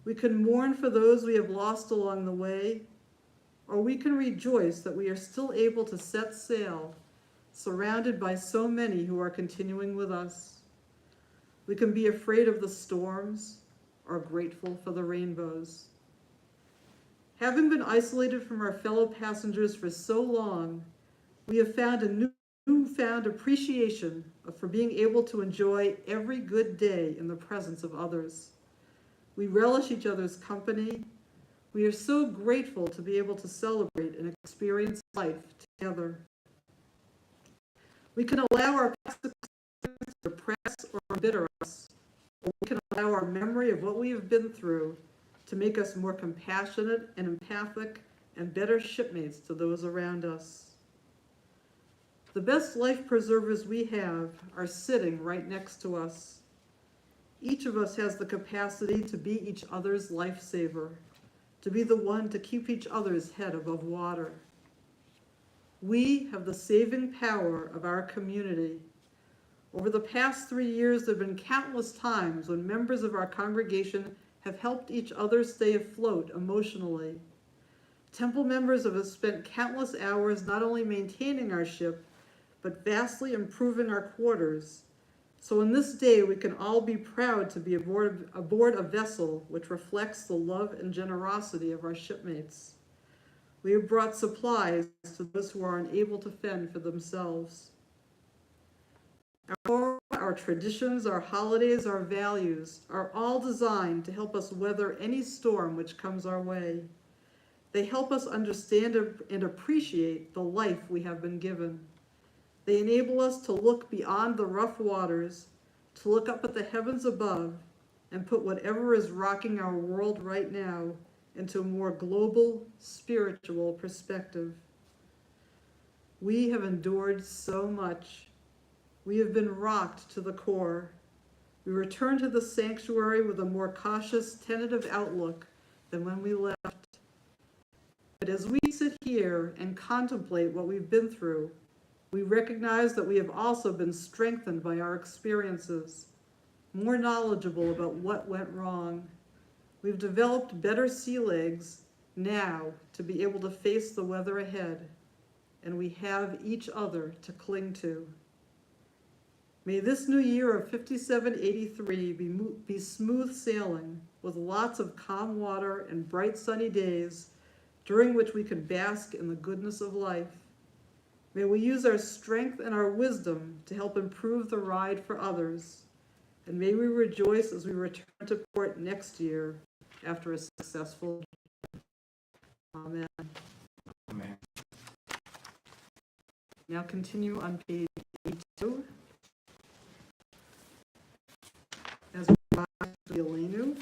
We can mourn for those we have lost along the way, or we can rejoice that we are still able to set sail, surrounded by so many who are continuing with us. We can be afraid of the storms, or grateful for the rainbows. Having been isolated from our fellow passengers for so long, we have found a newfound appreciation for being able to enjoy every good day in the presence of others. We relish each other's company. We are so grateful to be able to celebrate and experience life together. We can allow our past experiences to depress or embitter us, or we can allow our memory of what we have been through to make us more compassionate and empathic and better shipmates to those around us. The best life preservers we have are sitting right next to us. Each of us has the capacity to be each other's lifesaver, to be the one to keep each other's head above water. We have the saving power of our community. Over the past 3 years, there have been countless times when members of our congregation have helped each other stay afloat emotionally. Temple members have spent countless hours not only maintaining our ship, but vastly improving our quarters. So on this day, we can all be proud to be aboard a vessel which reflects the love and generosity of our shipmates. We have brought supplies to those who are unable to fend for themselves. Our traditions, our holidays, our values are all designed to help us weather any storm which comes our way. They help us understand and appreciate the life we have been given. They enable us to look beyond the rough waters, to look up at the heavens above, and put whatever is rocking our world right now into a more global, spiritual perspective. We have endured so much. We have been rocked to the core. We return to the sanctuary with a more cautious, tentative outlook than when we left. But as we sit here and contemplate what we've been through, we recognize that we have also been strengthened by our experiences, more knowledgeable about what went wrong. We've developed better sea legs now to be able to face the weather ahead, and we have each other to cling to. May this new year of 5783 be smooth sailing with lots of calm water and bright sunny days during which we can bask in the goodness of life. May we use our strength and our wisdom to help improve the ride for others. And may we rejoice as we return to court next year after a successful year. Amen. Amen. Now continue on page 82. As we rise to the Elenu.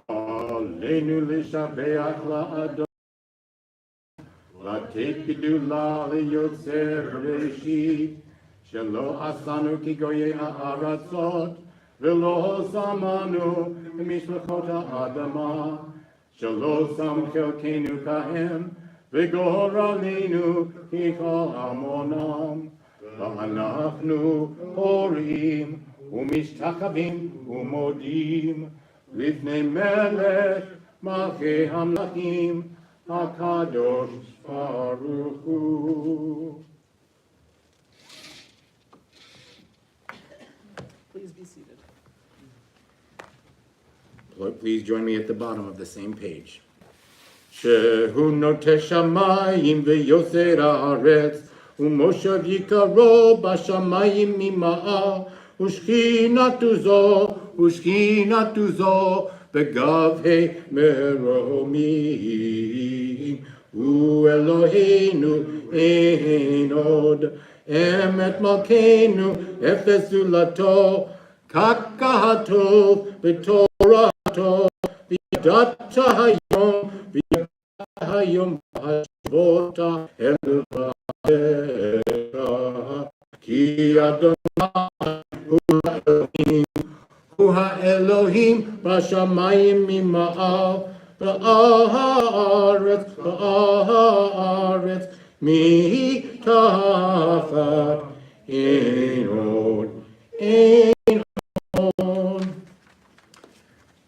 Aleinu lishabeach la'adon, la'tek gedula liyotzer bereshit, shelo asanu ki goyei ha'aratzot, velo samanu b'mishpachot ha'adama, shelo sam chelkenu kahem, v'gor aleinu ki kol amonam, va'anachnu horim, u'mishtachavim u'modim, לפני מלך מלכי המלכים הקדוש ברוך הוא. Please be seated. Please join me at the bottom of the same page. שהוא נוטה שמיים ויוצר הארץ, ומושב יקרו בשמיים ממעל, ושכינתו זו בגבי מרומים. הוא אלוהינו אין עוד, אמת מלכנו אפס זולתו, ככתוב בתורתו, וידעת היום בהשבותה אלו בערך, כי אדוני הוא האלוהים בשמיים ממעל, בארץ מתחת אין עוד.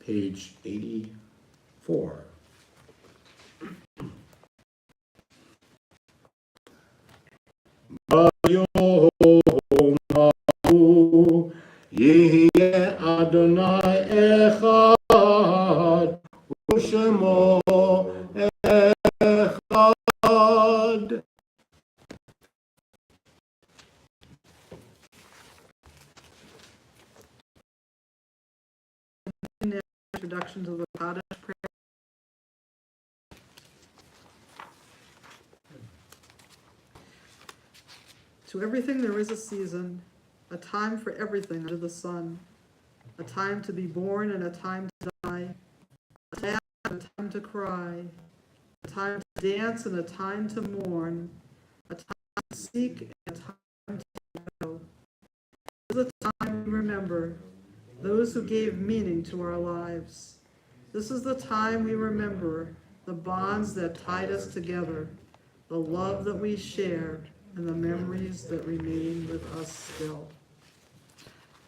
Page 84. ביום ההוא יהיה אדוני אחד, ושמו אחד. Introduction to the Kaddish prayer. To everything there is a season, a time for everything under the sun, a time to be born and a time to die, a time and a time to cry, a time to dance and a time to mourn, a time to seek and a time to go. This is a time we remember those who gave meaning to our lives. This is the time we remember the bonds that tied us together, the love that we shared, and the memories that remain with us still.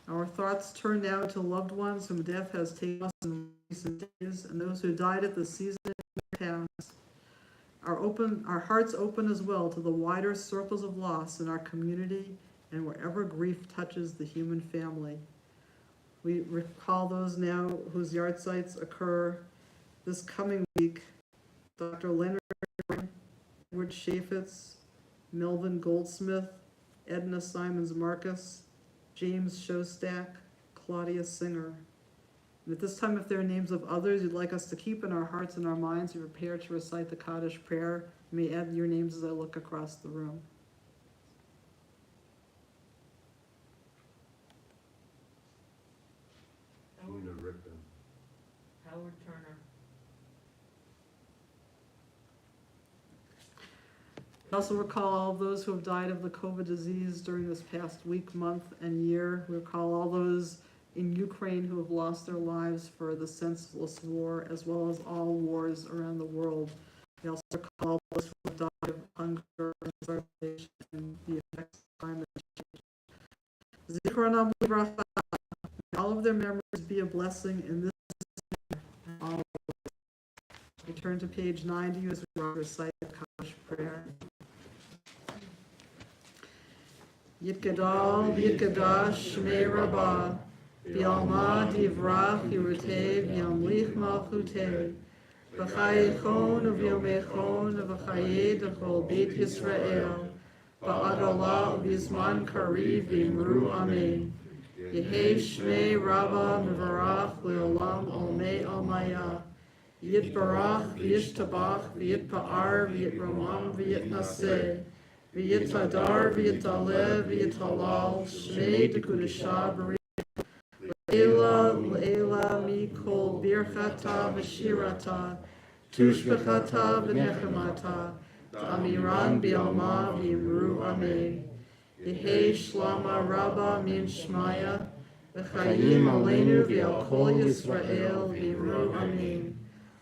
Our thoughts turn now to loved ones whom death has taken us in recent days, and those who died at the season past. Our hearts open as well to the wider circles of loss in our community and wherever grief touches the human family. We recall those now whose yard sites occur this coming week: Dr. Leonard, Edward Chaffetz, Melvin Goldsmith, Edna Simons Marcus, James Shostak, Claudia Singer. And at this time, if there are names of others you'd like us to keep in our hearts and our minds, we prepare to recite the Kaddish prayer. You may add your names as I look across the room. Howard Turner. We also recall all those who have died of the COVID disease during this past week, month, and year. We recall all those in Ukraine who have lost their lives for the senseless war, as well as all wars around the world. We also recall those who have died of hunger and starvation and the effects of climate change. Zichronam livracha. May all of their memories be a blessing in this year and always. We turn to page 90 as we recite the Kaddish. prayer. Yitgadal v'yitgadash shmei Rabbah, v'yalma divrach yirutei v'yamlich malchutei, v'chayechon v'yomechon v'chayei d'chol beit Yisrael, v'adalah v'zman kariv v'imru amen. Yehei shmei Rabbah mevarach le'olam olmei almaya. Yitbarach v'yishtabach v'yitpa'ar v'yitromam v'yitnaseh. V'yitadar v'yitaleh v'yitalal shmei d'kudashah b'ri le'ela mikol birchata v'shirata tushbechata v'nechemata ta'amiran b'yalma v'yimru amen. Yehei shlama rabba min shmaya v'chayim aleinu v'al kol Yisrael v'yimru amen.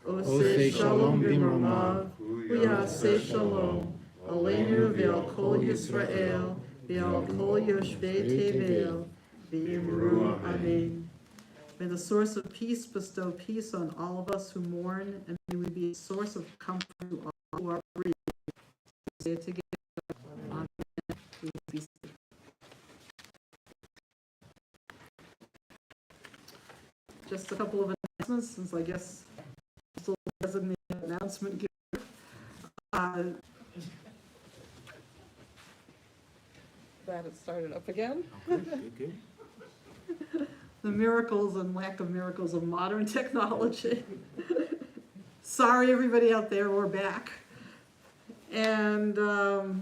Oseh shalom b'mromav v'yaseh shalom Aleinu v'al kol Yisrael, v'al kol yoshvei tevel, v'yimru amen. May the source of peace bestow peace on all of us who mourn, and may we be a source of comfort to all who are bereaved. Say it together. Amen. Please be seated. Just a couple of announcements, since I guess I'm still designated announcement giver. Glad it started up again. Good. The miracles and lack of miracles of modern technology. Sorry, everybody out there, we're back. And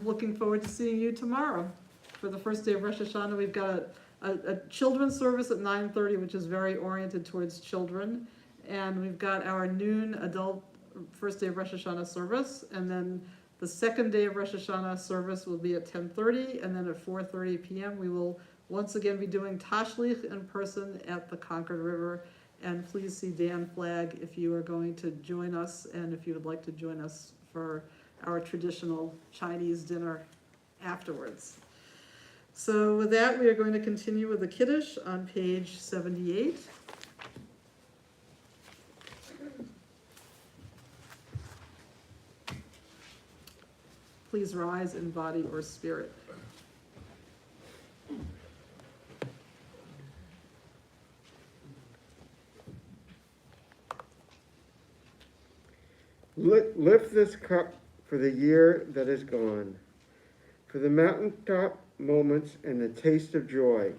looking forward to seeing you tomorrow. For the first day of Rosh Hashanah, we've got a children's service at 9:30, which is very oriented towards children. And we've got our noon adult first day of Rosh Hashanah service. And then the second day of Rosh Hashanah service will be at 10:30, and then at 4:30 p.m. we will once again be doing Tashlich in person at the Concord River. And please see Dan Flagg if you are going to join us, and if you would like to join us for our traditional Chinese dinner afterwards. So with that, we are going to continue with the Kiddush on page 78. Please rise in body or spirit. Lift this cup for the year that is gone, for the mountaintop moments and the taste of joy,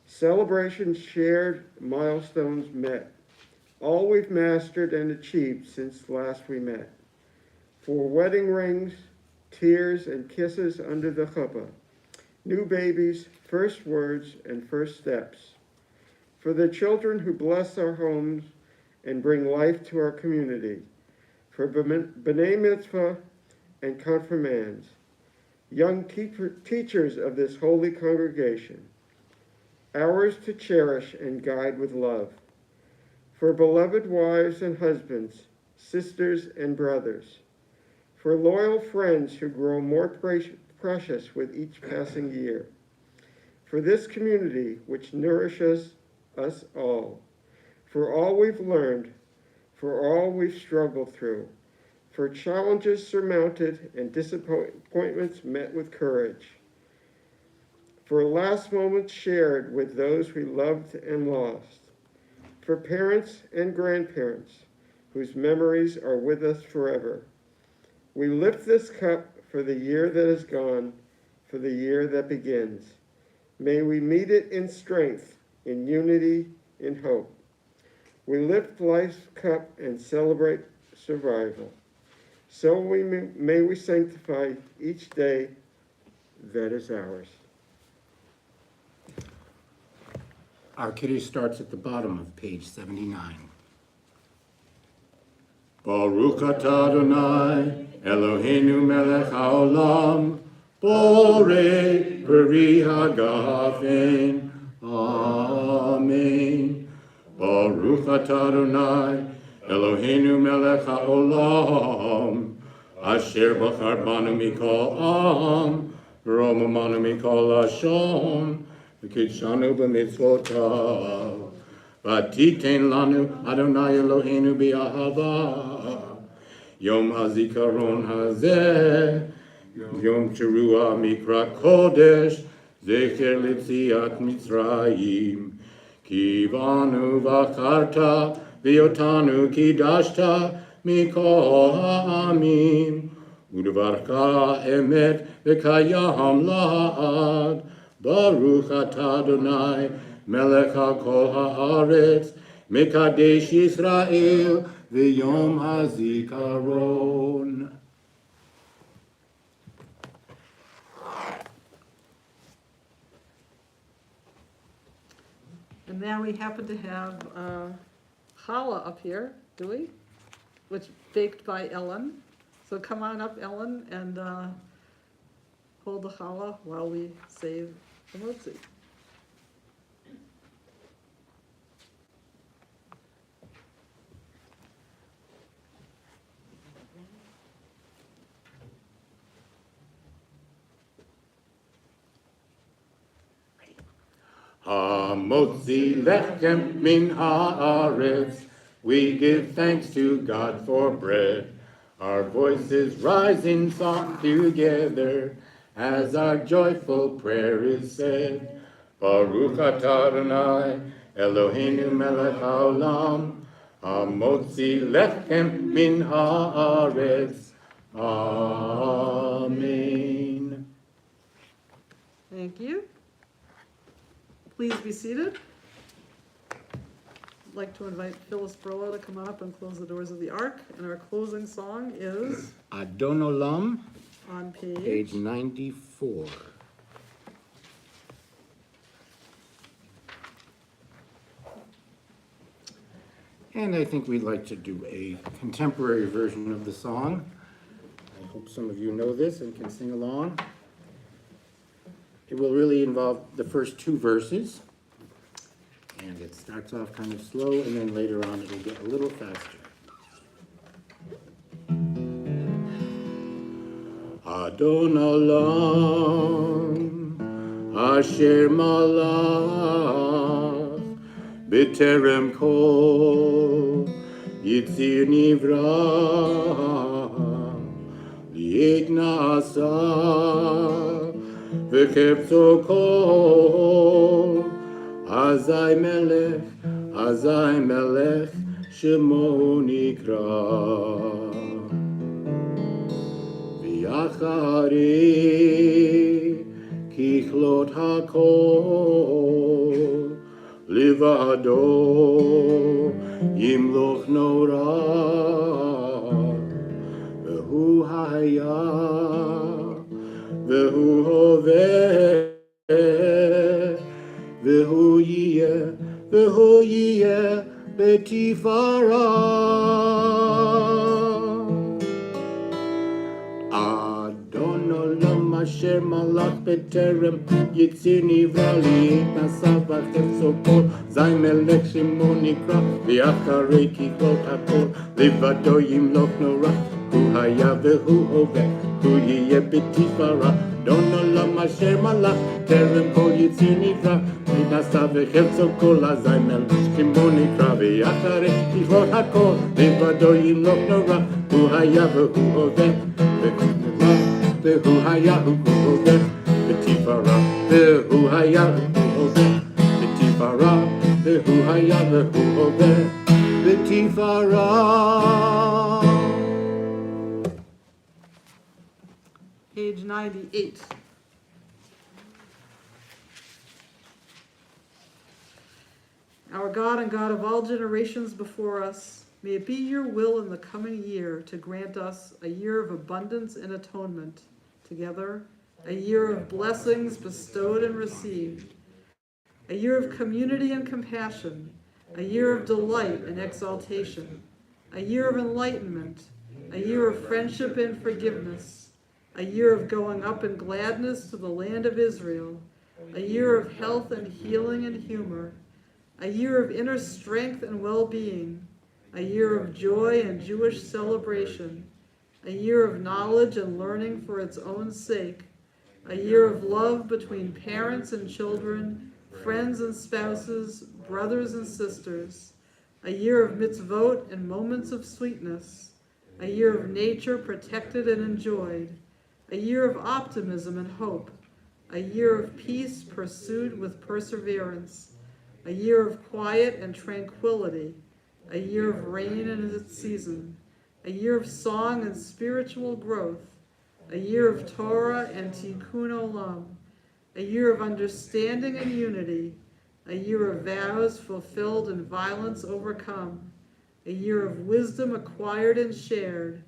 celebrations shared, milestones met, all we've mastered and achieved since last we met, for wedding rings, tears and kisses under the chuppah, new babies, first words and first steps, for the children who bless our homes and bring life to our community, for B'nai Mitzvah and confirmands, young teachers of this holy congregation, ours to cherish and guide with love, for beloved wives and husbands, sisters and brothers, for loyal friends who grow more precious with each passing year, for this community which nourishes us all, for all we've learned, for all we've struggled through, for challenges surmounted and disappointments met with courage, for last moments shared with those we loved and lost, for parents and grandparents whose memories are with us forever. We lift this cup for the year that is gone, for the year that begins. May we meet it in strength, in unity, in hope. We lift life's cup and celebrate survival. So may we sanctify each day that is ours. Our Kiddush starts at the bottom of page 79. Baruch atah Adonai, Eloheinu melech haolam, borei peri hagafen. Amen. Baruch atah Adonai, Eloheinu melech haolam, asher bachar banu mikol am, romamanu mikol lashon, v'kidshanu b'mitzvotav. V'titen lanu Adonai Eloheinu b'ahava, yom hazikaron hazeh, Yom Teruah Mikra Kodesh, Zecher Litziat Mitzrayim, Kivanu Vacharta, Viotanu Kidashta, Mikol Ha'amim, Udvarka Emeth V'kayam La'ad, Baruch Atah Adonai, Melech HaKol Haaretz, Mekadesh Yisrael, V'yom HaZikaron. And now we happen to have challah up here, do we? Which baked by Ellen. So come on up, Ellen, and hold the challah while we say the motzi. Hamotzi lechem min haaretz, we give thanks to God for bread. Our voices rise in song together, as our joyful prayer is said. Baruch atah Adonai, Eloheinu melech haolam, hamotzi lechem min haaretz. Amen. Thank you. Please be seated. I'd like to invite Phyllis Burlow to come on up and close the doors of the Ark. And our closing song is Adon Olam, on page 94. And I think we'd like to do a contemporary version of the song. I hope some of you know this and can sing along. It will really involve the first two verses, and it starts off kind of slow, and then later on it'll get a little faster. Adon Olam, Asher Malach, B'terem Kol, Yitzir Nivra, Li'egna Asa, V'kepso kol, Azai melech, Shemo nikra. V'yachari, kichlot hakol, Livado, yimloch nora, V'hu haya, V'hu hoveh, V'hu yiyeh, B'tifara. Adon Olam asher malach b'terem, Yitzir nivra li'et nasav v'chefso kol, Zay melech shemo nikra, V'yacharei kichlot hakol, Livado yimloch nora, Hu haya v'hu hoveh, Hu yiyeh b'tifara. Adon Olam asher malach b'terem kol, Yitzir nivra li'et nasav v'chefso kol, Zay melech shemo nikra, V'yacharei kichlot hakol, Livado yimloch nora, Hu haya v'hu hoveh, V'hu haya v'hu hoveh, B'tifara, V'hu haya v'hu hoveh, B'tifara, V'hu haya v'hu hoveh, B'tifara. page 98. Our God and God of all generations before us, may it be your will in the coming year to grant us a year of abundance and atonement, together, a year of blessings bestowed and received, a year of community and compassion, a year of delight and exaltation, a year of enlightenment, a year of friendship and forgiveness, a year of going up in gladness to the land of Israel, a year of health and healing and humor, a year of inner strength and well-being, a year of joy and Jewish celebration, a year of knowledge and learning for its own sake, a year of love between parents and children, friends and spouses, brothers and sisters, a year of mitzvot and moments of sweetness, a year of nature protected and enjoyed, a year of optimism and hope, a year of peace pursued with perseverance, a year of quiet and tranquility, a year of rain in its season, a year of song and spiritual growth, a year of Torah and Tikkun Olam, a year of understanding and unity, a year of vows fulfilled and violence overcome, a year of wisdom acquired and shared,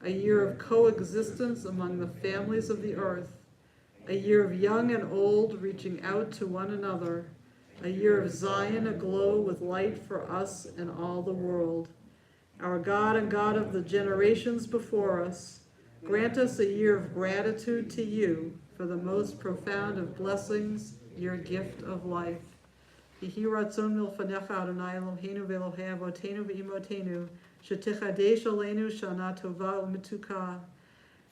a year of coexistence among the families of the earth, a year of young and old reaching out to one another, a year of Zion aglow with light for us and all the world. Our God and God of the generations before us, grant us a year of gratitude to you for the most profound of blessings, your gift of life. Yehi ratzon milfanecha Adonai Eloheinu v'Elohei avotenu v'imotenu, shetichadesh aleinu shana tova u'mituka.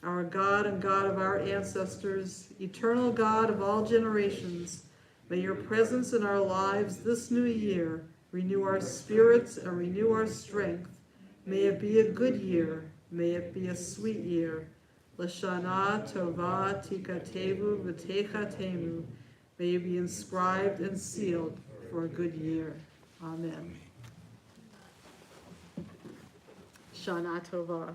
Our God and God of our ancestors, eternal God of all generations, may your presence in our lives this new year renew our spirits and renew our strength. May it be a good year. May it be a sweet year. L'shana tova tikatevu v'techatemu. May you be inscribed and sealed for a good year. Amen. Shana tova.